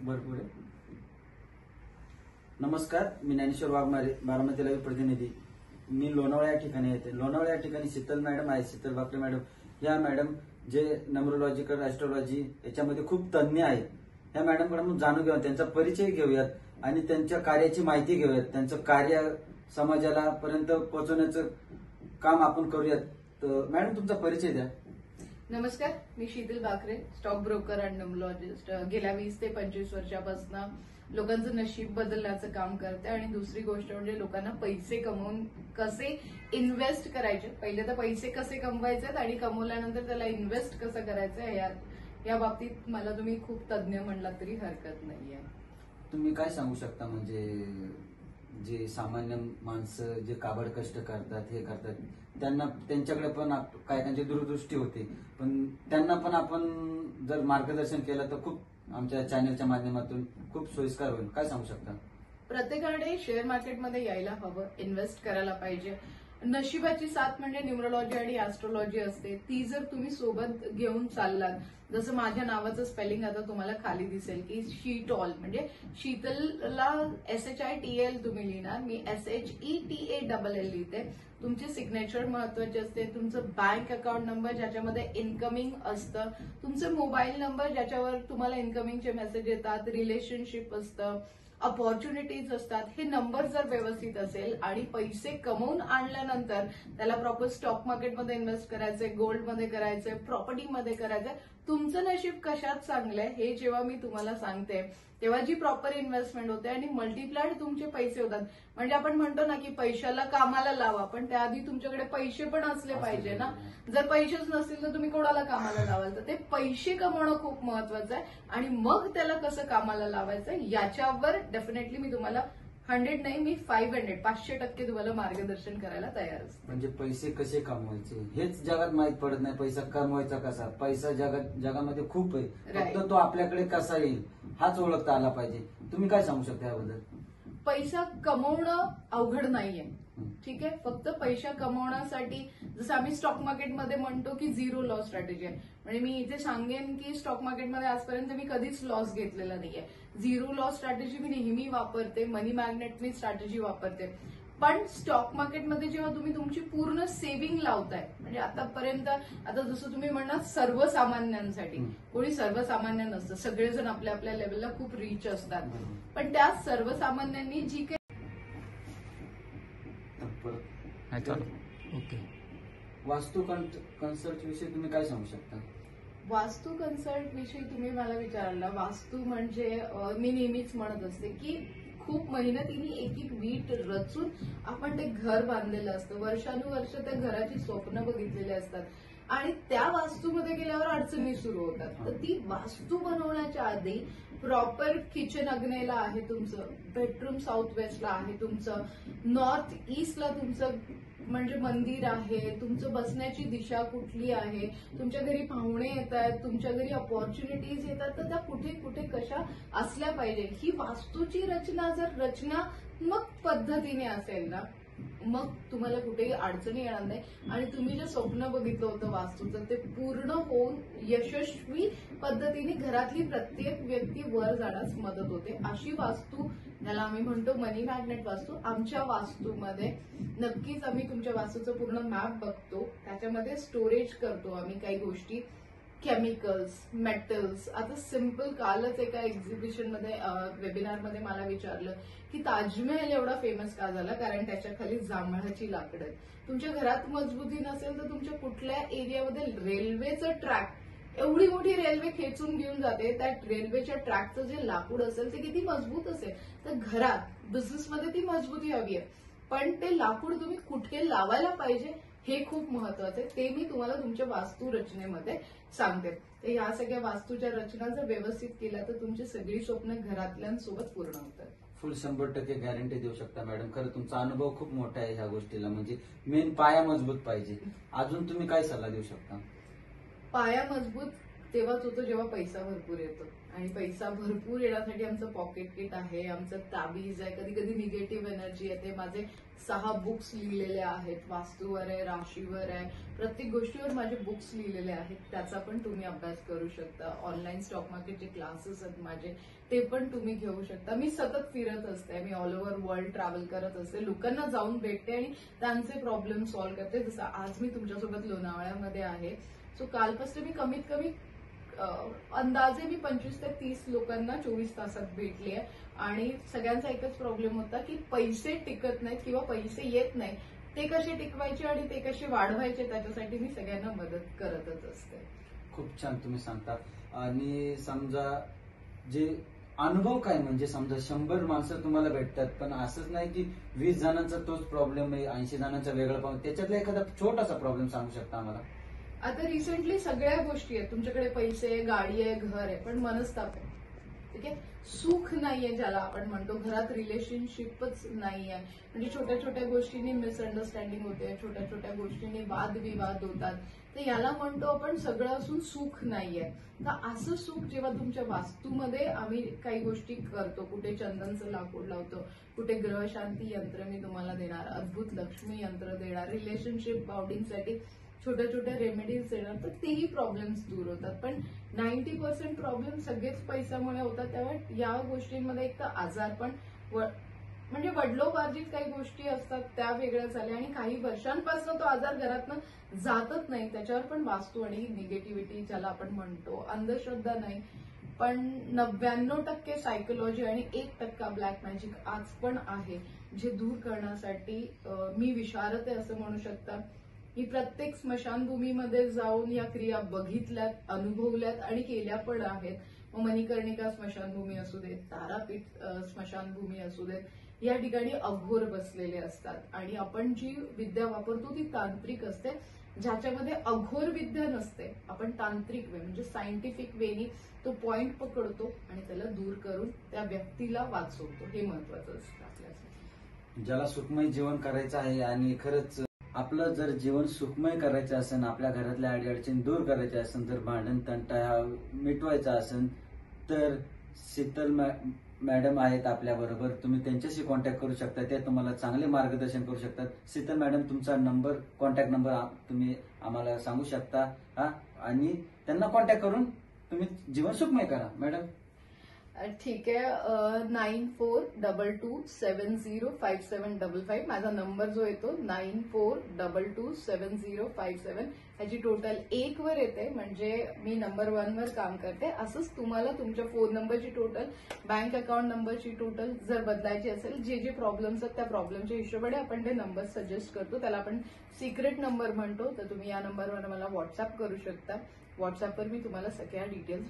भरपूर आहे. नमस्कार, मी ज्ञानेश्वर वाघमारे, बारामती लाईव्ह प्रतिनिधी. मी लोणावळा या ठिकाणी येते. लोणावळा या ठिकाणी शीतल मॅडम आहे. शीतल बाकरे मॅडम या मॅडम जे न्यूमरोलॉजिकल ऍस्ट्रोलॉजी याच्यामध्ये खूप तज्ञ आहेत. या मॅडमकडे आपण जाणून घेऊया, त्यांचा परिचय घेऊयात आणि त्यांच्या कार्याची माहिती घेऊयात. त्यांचं कार्य समाजाला पर्यंत पोहोचवण्याचं काम आपण करूयात. तर मॅडम, तुमचा परिचय द्या. नमस्कार, मी Sheetal Bakre, stock broker and numerologist. गेल्या 20 ते 25 वर्षापासून लोकांचं नशीब बदलण्याचं काम करते. आणि दुसरी गोष्ट म्हणजे लोकांना पैसे कमवून कसे इन्व्हेस्ट करायचे, पहिले तर पैसे कसे कमवायचे आणि कमवल्यानंतर त्याला इन्व्हेस्ट कसं करायचं या बाबतीत मला तुम्ही खूप तज्ञ म्हणलात तरी हरकत नाहीये. तुम्ही काय सांगू शकता, म्हणजे जे सामान्य माणसं जे काबड कष्ट करतात, हे करतात, त्यांना त्यांच्याकडे पण काय त्यांची दूरदृष्टी होते, पण त्यांना पण आपण जर मार्गदर्शन केलं तर खूप आमच्या चॅनलच्या माध्यमातून खूप सोयीस्कर होईल. काय सांगू शकता? प्रत्येकाने शेअर मार्केटमध्ये यायला हवं, इन्व्हेस्ट करायला पाहिजे. नशिबाची साथ म्हणजे न्यूमरोलॉजी आणि ऍस्ट्रोलॉजी असते. ती जर तुम्ही सोबत घेऊन चाललात, जसं माझ्या नावाचं स्पेलिंग आता तुम्हाला खाली दिसेल की शीटॉल, म्हणजे शीतलला SHITL तुम्ही लिहिणार, मी SHETALL लिहिते. तुमचे सिग्नेचर महत्वाचे असते, तुमचं बँक अकाउंट नंबर ज्याच्यामध्ये इन्कमिंग असतं, तुमचे मोबाईल नंबर ज्याच्यावर तुम्हाला इन्कमिंगचे मेसेज येतात, रिलेशनशिप असतं, अपॉर्च्युनिटीज असतात. हे नंबर जर व्यवस्थित असेल आणि पैसे कमवून आणल्यानंतर त्याला प्रॉपर स्टॉक मार्केटमध्ये इन्व्हेस्ट करायचंय, गोल्डमध्ये करायचंय, प्रॉपर्टीमध्ये करायचंय, तुमचं नशीब कशात चांगलंय हे जेव्हा मी तुम्हाला सांगते तेव्हा जी प्रॉपर इन्व्हेस्टमेंट होते आणि मल्टिप्लाइड तुमचे पैसे होतात. म्हणजे आपण म्हणतो ना की पैशाला कामाला लावा, पण त्याआधी तुमच्याकडे पैसे पण असले पाहिजे ना. जर पैसेच नसतील तर तुम्ही कोणाला कामाला लावाल? तर ते पैसे कमवणं खूप महत्वाचं आहे आणि मग त्याला कसं कामाला लावायचं याच्यावर डेफिनेटली मी तुम्हाला 100 नाही, मी 500% तुम्हाला मार्गदर्शन करायला तयार असते. म्हणजे पैसे कसे कमवायचे हेच जगात माहित पडत नाही. पैसा कमवायचा कसा, पैसा जगामध्ये खूप आहे, फक्त तो आपल्याकडे कसा येईल हाच ओळखता आला पाहिजे. तुम्ही काय सांगू शकता याबद्दल? पैसा कमवणं अवघड नाहीये, ठीक आहे. फक्त पैसा कमवण्यासाठी जसं आम्ही स्टॉक मार्केटमध्ये म्हणतो की झिरो लॉस स्ट्रॅटेजी आहे. म्हणजे मी इथे सांगेन की स्टॉक मार्केटमध्ये आजपर्यंत मी कधीच लॉस घेतलेला नाहीये. झिरो लॉस स्ट्रॅटेजी मी नेहमी वापरते, मनी मॅग्नेट मी स्ट्रॅटेजी वापरते. पण स्टॉक मार्केटमध्ये जेव्हा तुम्ही तुमची पूर्ण सेव्हिंग लावताय, म्हणजे आतापर्यंत आता जसं तुम्ही म्हणणार सर्वसामान्यांसाठी, कोणी सर्वसामान्य नसतं, सगळेजण आपल्या आपल्या लेवलला खूप रीच असतात, पण त्या सर्वसामान्यांनी जी काही ओके, वास्तू कन्सल्ट विषयी तुम्ही काय सांगू शकता? वास्तू कन्सल्ट विषयी तुम्ही मला विचारला. वास्तू म्हणजे मी नेहमीच म्हणत असते की खूप मेहनतीने एक एक वीट रचून आपण ते घर बांधलेलं असतं. वर्षानुवर्ष त्या घराची स्वप्न बघितलेली असतात आणि त्या वास्तूमध्ये गेल्यावर अडचणी सुरू होतात. तर ती वास्तू बनवण्याच्या आधी प्रॉपर किचन आग्नेयला आहे तुमचं, बेडरूम साऊथ वेस्टला आहे तुमचं, नॉर्थ ईस्टला तुमचं म्हणजे मंदिर आहे, तुमचं बसण्याची दिशा कुठली आहे, तुमच्या घरी पाहुणे येत आहेत, तुमच्या घरी अपॉर्च्युनिटीज येतात, तर त्या कुठे कुठे कशा असल्या पाहिजे ही वास्तूची रचना जर रचनात्मक पद्धतीने असेल ना, मग तुम्हाला कुठेही अडचणी येणार नाही आणि तुम्ही जे स्वप्न बघितलं होतं वास्तूचं ते पूर्ण होऊन यशस्वी पद्धतीने घरातली प्रत्येक व्यक्ती वर जाण्यास मदत होते. अशी वास्तू, याला आम्ही म्हणतो मनी मॅग्नेट वास्तू. आमच्या वास्तूमध्ये नक्कीच आम्ही तुमच्या वास्तूचं पूर्ण मॅप बघतो, त्याच्यामध्ये स्टोरेज करतो आम्ही काही गोष्टी, केमिकल्स, मेटल्स. आता सिम्पल कालच एका एक्झिबिशनमध्ये वेबिनारमध्ये मला विचारलं की ताजमहल एवढा फेमस का झाला, कारण त्याच्या खाली जांभळाची लाकडं आहेत. तुमच्या घरात मजबूती नसेल तर तुमच्या कुठल्या एरियामध्ये रेल्वेचं ट्रॅक, एवढी मोठी रेल्वे खेचून घेऊन जाते, त्या रेल्वेच्या ट्रॅकचं जे लाकूड असेल ते किती मजबूत असेल. तर घरात बिझनेसमध्ये ती मजबूती हवी आहे, पण ते लाकूड तुम्ही कुठे लावायला पाहिजे हे खूप महत्वाचं आहे. ते मी तुम्हाला तुमच्या वास्तू रचनेमध्ये सांगते. तर या सगळ्या वास्तूच्या रचना जर व्यवस्थित केल्या तर तुमची सगळी स्वप्न घरातल्यांसोबत पूर्ण होतात. फुल 100% गॅरंटी देऊ शकता मॅडम. खरं तुमचा अनुभव खूप मोठा आहे ह्या गोष्टीला, म्हणजे मेन पाया मजबूत पाहिजे. अजून तुम्ही काय सल्ला देऊ शकता? पाया मजबूत तेव्हाच होतो जेव्हा पैसा भरपूर येतो आणि पैसा भरपूर येण्यासाठी आमचं पॉकेट किट आहे, आमचं ताबीज आहे, कधी कधी निगेटिव्ह एनर्जी येते. माझे 6 बुक्स लिहिलेले आहेत, वास्तूवर आहे, राशीवर आहे, प्रत्येक गोष्टीवर माझे बुक्स लिहिलेले आहेत. त्याचा पण तुम्ही अभ्यास करू शकता. ऑनलाईन स्टॉक मार्केटचे क्लासेस आहेत माझे, ते पण तुम्ही घेऊ शकता. मी सतत फिरत असते, मी ऑल ओव्हर वर्ल्ड ट्रॅव्हल करत असते, लोकांना जाऊन भेटते आणि त्यांचे प्रॉब्लेम सॉल्व्ह करते. जसं आज मी तुमच्यासोबत लोणावळ्यामध्ये आहे. सो कालपासून मी कमीत कमी अंदाजे मी 25 ते 30 लोकांना 24 तासात भेटली आहे. आणि सगळ्यांचा एकच प्रॉब्लेम होता की पैसे टिकत नाहीत किंवा पैसे येत नाही, ते कसे टिकवायचे आणि ते कसे वाढवायचे, त्याच्यासाठी मी सगळ्यांना मदत करतच असते. खूप छान तुम्ही सांगता. आणि समजा जे अनुभव काय, म्हणजे समजा 100 माणसं तुम्हाला भेटतात, पण असंच नाही की 20 जणांचा तोच प्रॉब्लेम आहे, 80 जणांचा वेगळा प्रॉब्लेम, त्याच्यातला एखादा छोटासा प्रॉब्लेम सांगू शकता आम्हाला? आता रिसेंटली सगळ्या गोष्टी आहेत, तुमच्याकडे पैसे आहे, गाडी आहे, घर आहे, पण मनस्ताप आहे. ठीक आहे, सुख नाहीये ज्याला आपण म्हणतो, घरात रिलेशनशिपच नाहीये. म्हणजे छोट्या छोट्या गोष्टींनी मिसअंडरस्टँडिंग होते, छोट्या छोट्या गोष्टींनी वादविवाद होतात. तर याला म्हणतो आपण सगळं असून सुख नाहीये. तर असं सुख जेव्हा तुमच्या वास्तूमध्ये आम्ही काही गोष्टी करतो, कुठे चंदनचं लाकूड लावतो, कुठे ग्रहशांती यंत्र मी तुम्हाला देणार, अद्भुत लक्ष्मी यंत्र देणार, रिलेशनशिप बाउंडिंगसाठी छोट्या छोट्या रेमेडीज देणार, तर तेही प्रॉब्लेम्स दूर होतात. पण 90% प्रॉब्लेम सगळेच पैशामुळे होतात. तेव्हा या गोष्टींमध्ये एक तर आजार पण म्हणजे वडिलोपार्जित काही गोष्टी असतात त्या वेगळ्या झाल्या, आणि काही वर्षांपासून तो आजार घरातनं जातच नाही, त्याच्यावर पण वास्तू आणि निगेटिव्हिटी ज्याला आपण म्हणतो, अंधश्रद्धा नाही, पण 99% सायकोलॉजी आणि 1% ब्लॅक मॅजिक आज पण आहे, जे दूर करण्यासाठी मी विशारद आहे असं म्हणू शकता. मी प्रत्येक स्मशानभूमीमध्ये जाऊन या क्रिया बघितल्यात, अनुभवल्यात आणि केल्या पण आहेत. मग मणिकर्णिका स्मशानभूमी असू देत, तारापीठ स्मशानभूमी असू देत, या ठिकाणी अघोर बसलेले असतात आणि आपण जी विद्या वापरतो ती तांत्रिक असते, ज्याच्यामध्ये अघोर विद्या नसते. आपण तांत्रिक वे म्हणजे सायंटिफिक वेनी तो पॉइंट पकडतो आणि त्याला दूर करून त्या व्यक्तीला वाचवतो. हे महत्वाचं असतं आपल्यासाठी. ज्याला सुखमय जीवन करायचं आहे आणि खरंच आपलं जर जीवन सुखमय करायचं असेल, आपल्या घरातल्या अडीअडचणी दूर करायच्या असेल, जर भांडण तंटा मिटवायचा असेल, तर शीतल मॅडम आहेत आपल्या बरोबर. तुम्ही त्यांच्याशी कॉन्टॅक्ट करू शकता, ते तुम्हाला चांगले मार्गदर्शन करू शकतात. शीतल मॅडम, तुमचा नंबर, कॉन्टॅक्ट नंबर तुम्ही आम्हाला सांगू शकता हा, आणि त्यांना कॉन्टॅक्ट करून तुम्ही जीवन सुखमय करा मॅडम. ठीक आहे, 9422705755 माझा नंबर जो येतो, 9422705755. ह्याची टोटल 1 वर येते, म्हणजे मी नंबर 1 वर काम करते. असंच तुम्हाला तुमच्या फोन नंबरची टोटल, बँक अकाउंट नंबरची टोटल जर बदलायची असेल, जे जे प्रॉब्लेम्स आहेत त्या प्रॉब्लेमच्या हिशोबाने आपण ते नंबर सजेस्ट करतो, त्याला आपण सिक्रेट नंबर म्हणतो. तर तुम्ही या नंबरवर मला व्हॉट्सअप करू शकता. व्हॉट्सअपवर मी तुम्हाला सगळ्या डिटेल्स